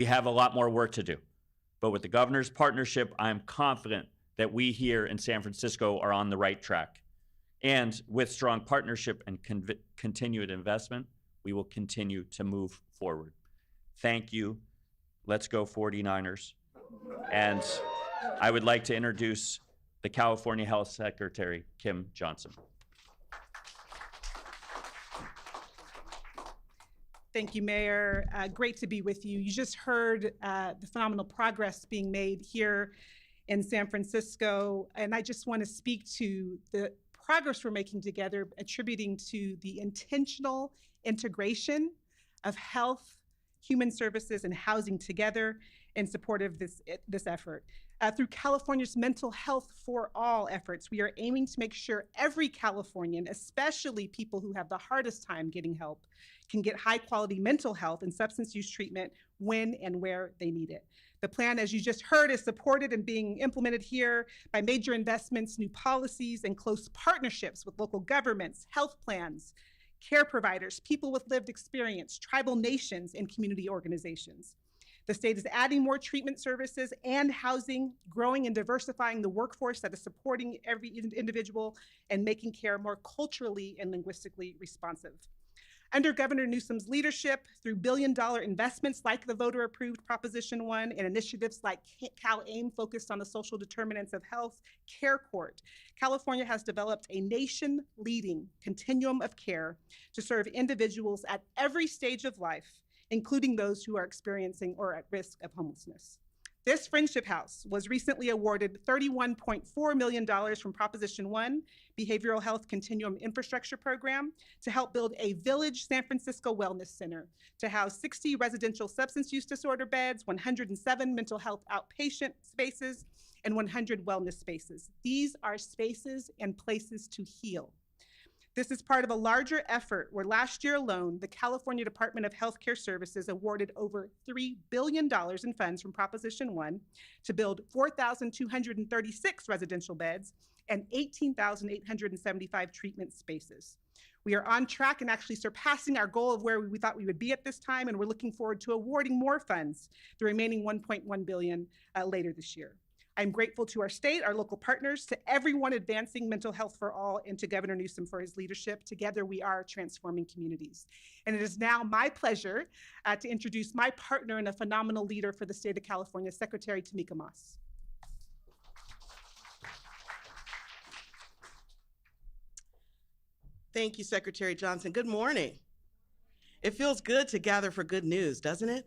We have a lot more work to do. But with the governor's partnership, I'm confident that we here in San Francisco are on the right track. And with strong partnership and continued investment, we will continue to move forward. Thank you. Let's go 49ers. And I would like to introduce the California Health Secretary, Kim Johnson. Thank you, Mayor. Great to be with you. You just heard the phenomenal progress being made here in San Francisco, and I just want to speak to the progress we're making together, attributing to the intentional integration of health, human services, and housing together in support of this effort. Through California's Mental Health for All efforts, we are aiming to make sure every Californian, especially people who have the hardest time getting help, can get high-quality mental health and substance use treatment when and where they need it. The plan, as you just heard, is supported and being implemented here by major investments, new policies, and close partnerships with local governments, health plans, care providers, people with lived experience, tribal nations, and community organizations. The state is adding more treatment services and housing, growing and diversifying the workforce that is supporting every individual and making care more culturally and linguistically responsive. Under Governor Newsom's leadership, through billion-dollar investments like the voter-approved Proposition 1 and initiatives like CalAIM focused on the social determinants of health, Care Court, California has developed a nation-leading continuum of care to serve individuals at every stage of life, including those who are experiencing or at risk of homelessness. This Friendship House was recently awarded $31.4 million from Proposition 1 Behavioral Health Continuum Infrastructure Program to help build a Village San Francisco Wellness Center to house 60 residential substance use disorder beds, 107 mental health outpatient spaces, and 100 wellness spaces. These are spaces and places to heal. This is part of a larger effort where last year alone, the California Department of Healthcare Services awarded over $3 billion in funds from Proposition 1 to build 4,236 residential beds and 18,875 treatment spaces. We are on track and actually surpassing our goal of where we thought we would be at this time, and we're looking forward to awarding more funds, the remaining $1.1 billion later this year. I'm grateful to our state, our local partners, to everyone advancing mental health for all, and to Governor Newsom for his leadership. Together, we are transforming communities. And it is now my pleasure to introduce my partner and a phenomenal leader for the state of California, Secretary Tamika Moss. Thank you, Secretary Johnson. Good morning. It feels good to gather for good news, doesn't it?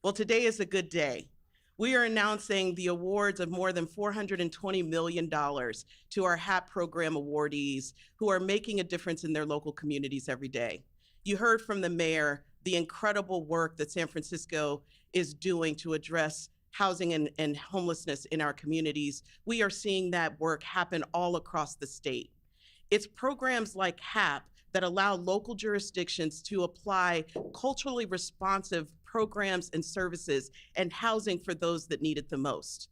Well, today is a good day. We are announcing the awards of more than $420 million to our HAP program awardees who are making a difference in their local communities every day. You heard from the mayor the incredible work that San Francisco is doing to address housing and homelessness in our communities. We are seeing that work happen all across the state. It's programs like HAP that allow local jurisdictions to apply culturally responsive programs and services and housing for those that need it the most.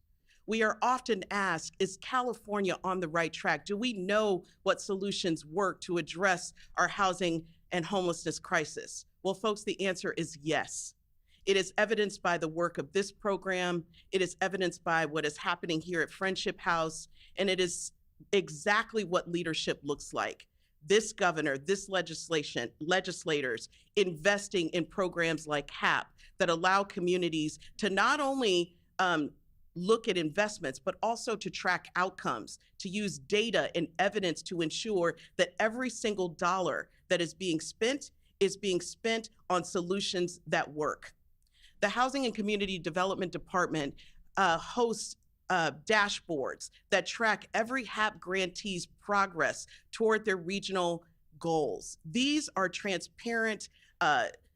We are often asked, is California on the right track? Do we know what solutions work to address our housing and homelessness crisis? Well, folks, the answer is yes. It is evidenced by the work of this program. It is evidenced by what is happening here at Friendship House, and it is exactly what leadership looks like. This governor, this legislators investing in programs like HAP that allow communities to not only look at investments, but also to track outcomes, to use data and evidence to ensure that every single dollar that is being spent on solutions that work. The Housing and Community Development Department hosts dashboards that track every HAP grantee's progress toward their regional goals. These are transparent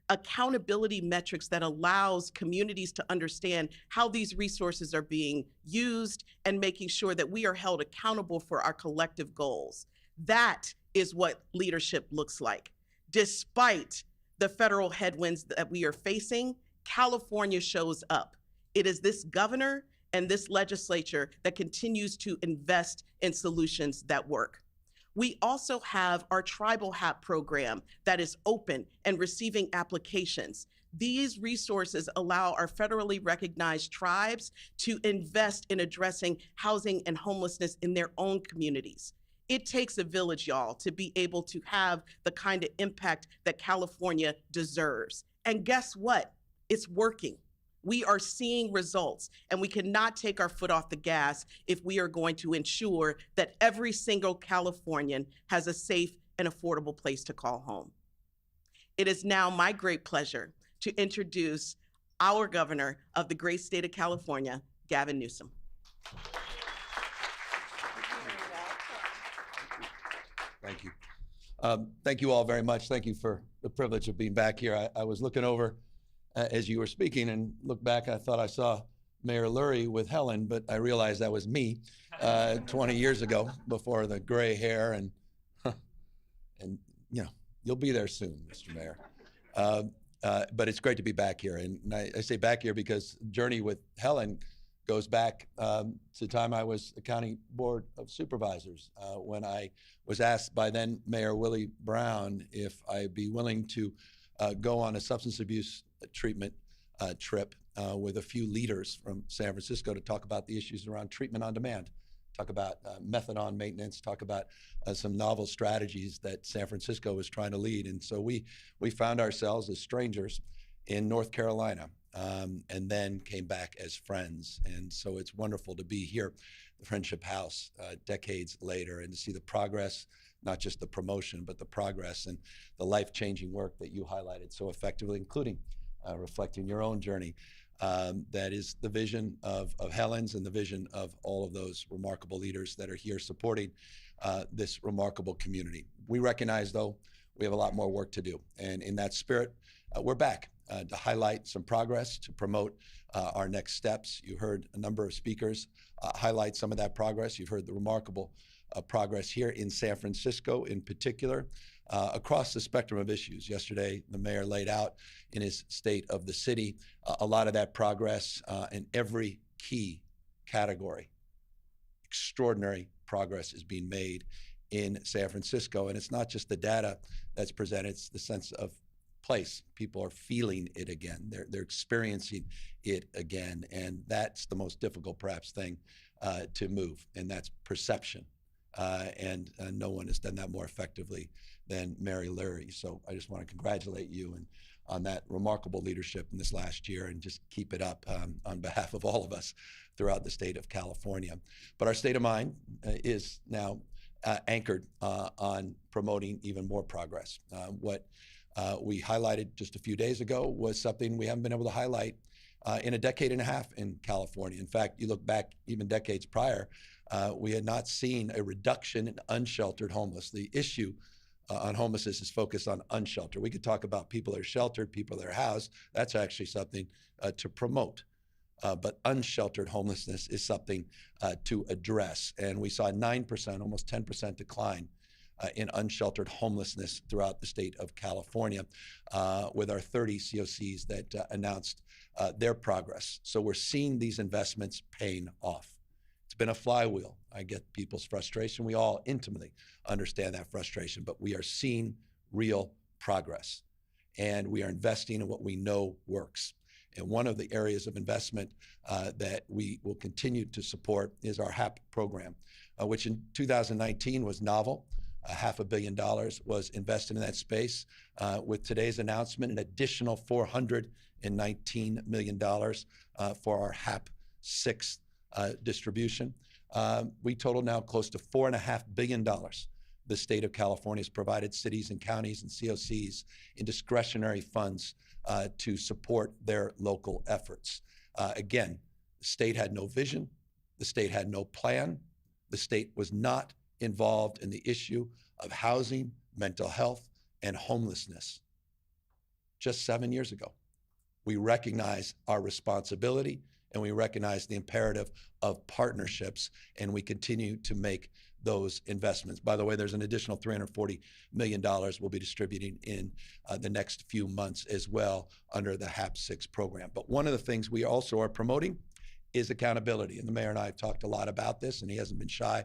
accountability metrics that allows communities to understand how these resources are being used and making sure that we are held accountable for our collective goals. That is what leadership looks like. Despite the federal headwinds that we are facing, California shows up. It is this governor and this legislature that continues to invest in solutions that work. We also have our tribal HAP program that is open and receiving applications. These resources allow our federally recognized tribes to invest in addressing housing and homelessness in their own communities. It takes a village, y'all, to be able to have the kind of impact that California deserves. And guess what? It's working. We are seeing results, and we cannot take our foot off the gas if we are going to ensure that every single Californian has a safe and affordable place to call home. It is now my great pleasure to introduce our governor of the great state of California, Gavin Newsom. Thank you. Thank you all very much. Thank you for the privilege of being back here. I was looking over as you were speaking and looked back. I thought I saw Mayor Lurie with Helen, but I realized that was me 20 years ago before the gray hair and you know, you'll be there soon, Mr. Mayor. But it's great to be back here. And I say back here because journey with Helen goes back to the time I was the County Board of Supervisors when I was asked by then Mayor Willie Brown if I'd be willing to go on a substance abuse treatment trip with a few leaders from San Francisco to talk about the issues around treatment on demand, talk about methadone maintenance, talk about some novel strategies that San Francisco was trying to lead. And so we found ourselves as strangers in North Carolina. And then came back as friends. And so it's wonderful to be here, the Friendship House, decades later, and to see the progress, not just the promotion, but the progress and the life-changing work that you highlighted so effectively, including reflecting your own journey. That is the vision of Helen's and the vision of all of those remarkable leaders that are here supporting this remarkable community. We recognize, though, we have a lot more work to do. And in that spirit, we're back. To highlight some progress, to promote our next steps. You heard a number of speakers highlight some of that progress. You've heard the remarkable progress here in San Francisco in particular, across the spectrum of issues. Yesterday, the mayor laid out in his state of the city a lot of that progress in every key category. Extraordinary progress is being made in San Francisco. And it's not just the data that's presented, it's the sense of place. People are feeling it again. They're experiencing it again. And that's the most difficult, perhaps, thing to move, and that's perception. And no one has done that more effectively than Mary Lurie. So I just want to congratulate you on that remarkable leadership in this last year, and just keep it up on behalf of all of us throughout the state of California. But our state of mind is now anchored on promoting even more progress. What we highlighted just a few days ago was something we haven't been able to highlight in a decade and a half in California. In fact, you look back even decades prior, we had not seen a reduction in unsheltered homeless. The issue on homelessness is focused on unsheltered. We could talk about people that are sheltered, people that are housed. That's actually something to promote. But unsheltered homelessness is something to address. And we saw a 9%, almost 10% decline in unsheltered homelessness throughout the state of California with our 30 COCs that announced their progress. So we're seeing these investments paying off. It's been a flywheel. I get people's frustration. We all intimately understand that frustration, but we are seeing real progress. And we are investing in what we know works. And one of the areas of investment that we will continue to support is our HAP program, which in 2019 was novel. $500 million was invested in that space. With today's announcement, an additional $419 million for our HAP 6 distribution. We total now close to $4.5 billion. The state of California has provided cities and counties and COCs in discretionary funds to support their local efforts. Again, the state had no vision. The state had no plan. The state was not involved in the issue of housing, mental health, and homelessness. Just 7 years ago, we recognize our responsibility, and we recognize the imperative of partnerships, and we continue to make those investments. By the way, there's an additional $340 million we'll be distributing in the next few months as well under the HAP 6 program. But one of the things we also are promoting is accountability. And the mayor and I have talked a lot about this, and he hasn't been shy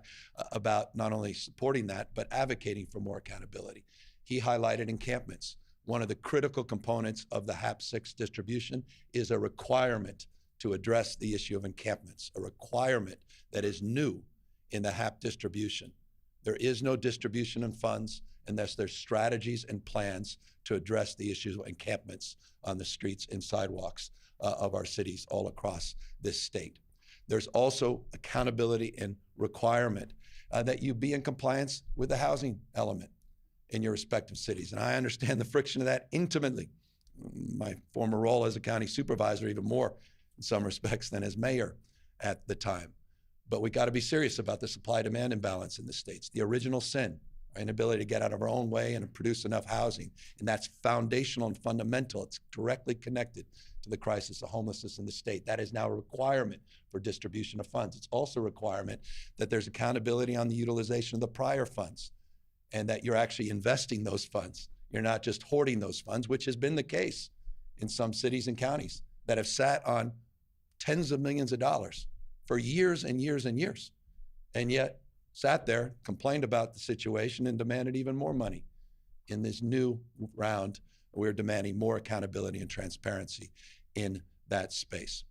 about not only supporting that, but advocating for more accountability. He highlighted encampments. One of the critical components of the HAP 6 distribution is a requirement to address the issue of encampments, a requirement that is new in the HAP distribution. There is no distribution of funds unless there's strategies and plans to address the issues of encampments on the streets and sidewalks of our cities all across this state. There's also accountability and requirement that you be in compliance with the housing element in your respective cities. And I understand the friction of that intimately. My former role as a county supervisor, even more in some respects than as mayor at the time. But we got to be serious about the supply-demand imbalance in the states. The original sin, our inability to get out of our own way and produce enough housing. And that's foundational and fundamental. It's directly connected to the crisis of homelessness in the state. That is now a requirement for distribution of funds. It's also a requirement that there's accountability on the utilization of the prior funds and that you're actually investing those funds. You're not just hoarding those funds, which has been the case in some cities and counties that have sat on tens of millions of dollars for years and years and years, and yet sat there, complained about the situation, and demanded even more money. In this new round, we're demanding more accountability and transparency in that space.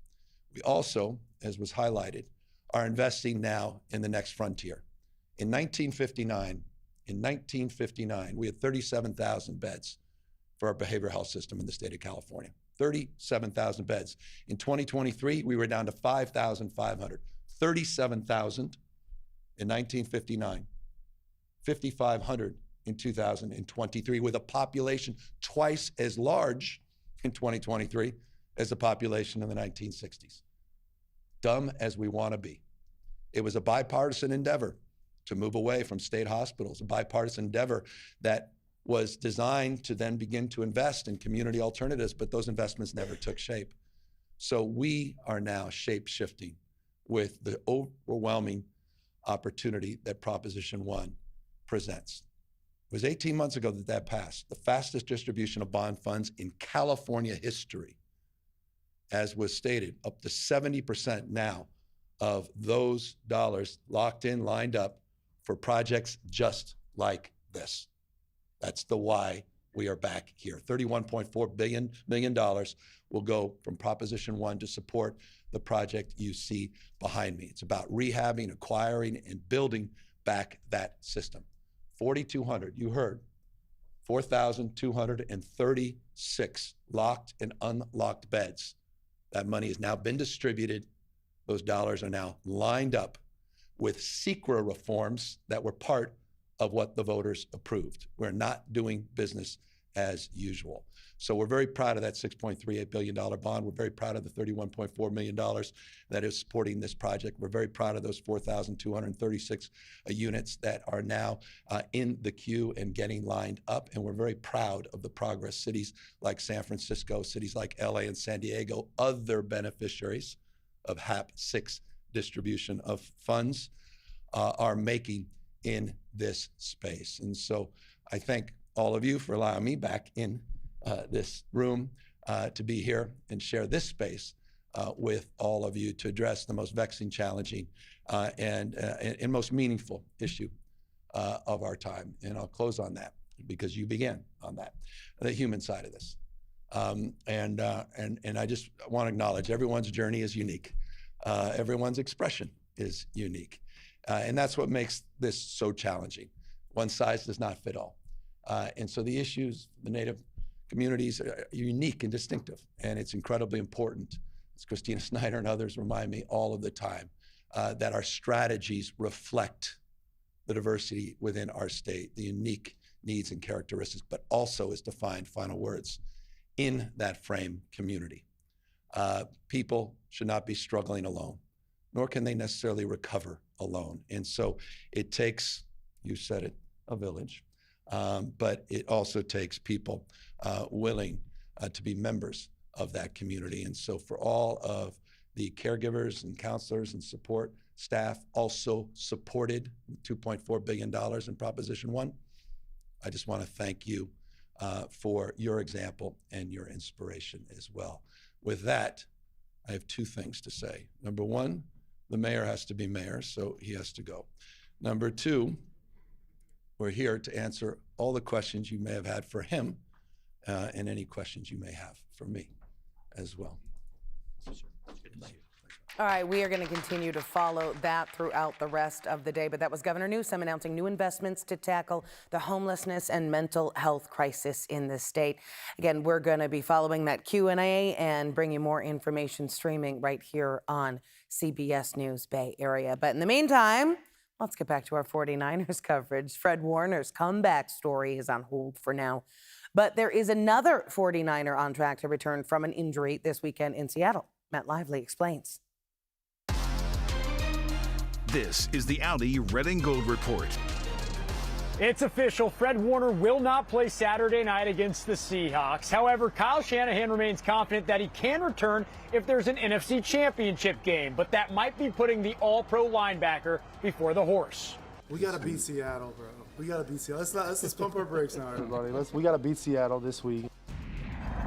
We also, as was highlighted, are investing now in the next frontier. In 1959, we had 37,000 beds for our behavioral health system in the state of California. 37,000 beds. In 2023, we were down to 5,500. 37,000 in 1959, 5,500 in 2023, with a population twice as large in 2023 as the population in the 1960s. Dumb as we want to be. It was a bipartisan endeavor to move away from state hospitals, a bipartisan endeavor that was designed to then begin to invest in community alternatives, but those investments never took shape. So we are now shape-shifting with the overwhelming opportunity that Proposition 1 presents. It was 18 months ago that passed, the fastest distribution of bond funds in California history. As was stated, up to 70% now of those dollars locked in, lined up for projects just like this. That's the why we are back here. $31.4 million will go from Proposition 1 to support the project you see behind me. It's about rehabbing, acquiring, and building back that system. 4,200, you heard, 4,236 locked and unlocked beds. That money has now been distributed. Those dollars are now lined up with SECRA reforms that were part of what the voters approved. We're not doing business as usual. So we're very proud of that $6.38 billion bond. We're very proud of the $31.4 million that is supporting this project. We're very proud of those 4,236 units that are now in the queue and getting lined up. And we're very proud of the progress cities like San Francisco, cities like LA and San Diego, other beneficiaries of HAP 6 distribution of funds are making in this space. And so I thank all of you for allowing me back in this room to be here and share this space with all of you to address the most vexing, challenging, and most meaningful issue of our time. And I'll close on that because you began on that, the human side of this. And I just want to acknowledge everyone's journey is unique. Everyone's expression is unique. And that's what makes this so challenging. One size does not fit all. And so the issues, the Native communities are unique and distinctive. And it's incredibly important, as Christina Snyder and others remind me all of the time, that our strategies reflect the diversity within our state, the unique needs and characteristics, but also, as defined, final words, in that frame community. People should not be struggling alone, nor can they necessarily recover alone. And so it takes, you said it, a village, but it also takes people willing to be members of that community. And so for all of the caregivers and counselors and support staff also supported $2.4 billion in Proposition 1, I just want to thank you for your example and your inspiration as well. With that, I have two things to say. Number one, the mayor has to be mayor, so he has to go. Number two, we're here to answer all the questions you may have had for him and any questions you may have for me as well. All right, we are going to continue to follow that throughout the rest of the day. But that was Governor Newsom announcing new investments to tackle the homelessness and mental health crisis in the state. Again, we're going to be following that Q&A and bringing more information streaming right here on CBS News Bay Area. But in the meantime, let's get back to our 49ers coverage. Fred Warner's comeback story is on hold for now. But there is another 49er on track to return from an injury this weekend in Seattle. Matt Lively explains. This is the Audi Red and Gold Report. It's official. Fred Warner will not play Saturday night against the Seahawks. However, Kyle Shanahan remains confident that he can return if there's an NFC Championship game, but that might be putting the all-pro linebacker before the horse. We got to beat Seattle, bro. We got to beat Seattle. Let's just pump our brakes now, everybody. We got to beat Seattle this week.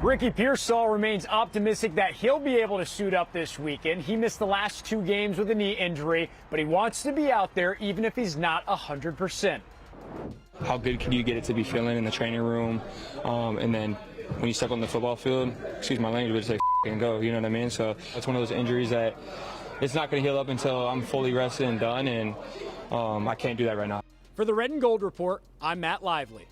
Ricky Pearsall remains optimistic that he'll be able to suit up this weekend. He missed the last 2 games with a knee injury, but he wants to be out there even if he's not 100%. How good can you get it to be feeling in the training room? And then when you step on the football field, excuse my language, but it's like and go, you know what I mean? So it's one of those injuries that it's not going to heal up until I'm fully rested and done, and I can't do that right now. For the Red and Gold Report, I'm Matt Lively.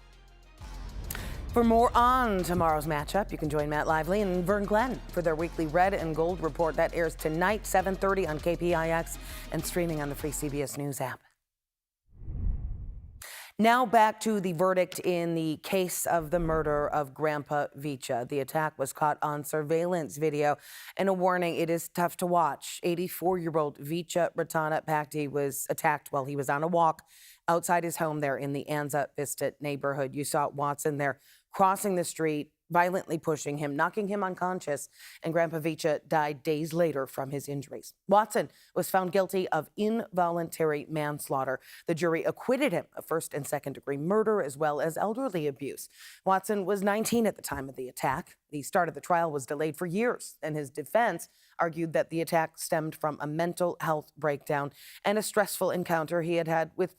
For more on tomorrow's matchup, you can join Matt Lively and Vern Glenn for their weekly Red and Gold Report. That airs tonight, 7:30 on KPIX and streaming on the free CBS News app. Now back to the verdict in the case of the murder of Grandpa Vicha. The attack was caught on surveillance video. And a warning, it is tough to watch. 84-year-old Vicha Ratana Pakti was attacked while he was on a walk outside his home there in the Anza Vista neighborhood. You saw Watson there crossing the street, violently pushing him, knocking him unconscious, and Grandpa Vicha died days later from his injuries. Watson was found guilty of involuntary manslaughter. The jury acquitted him of first and second degree murder as well as elderly abuse. Watson was 19 at the time of the attack. The start of the trial was delayed for years, and his defense argued that the attack stemmed from a mental health breakdown and a stressful encounter he had had with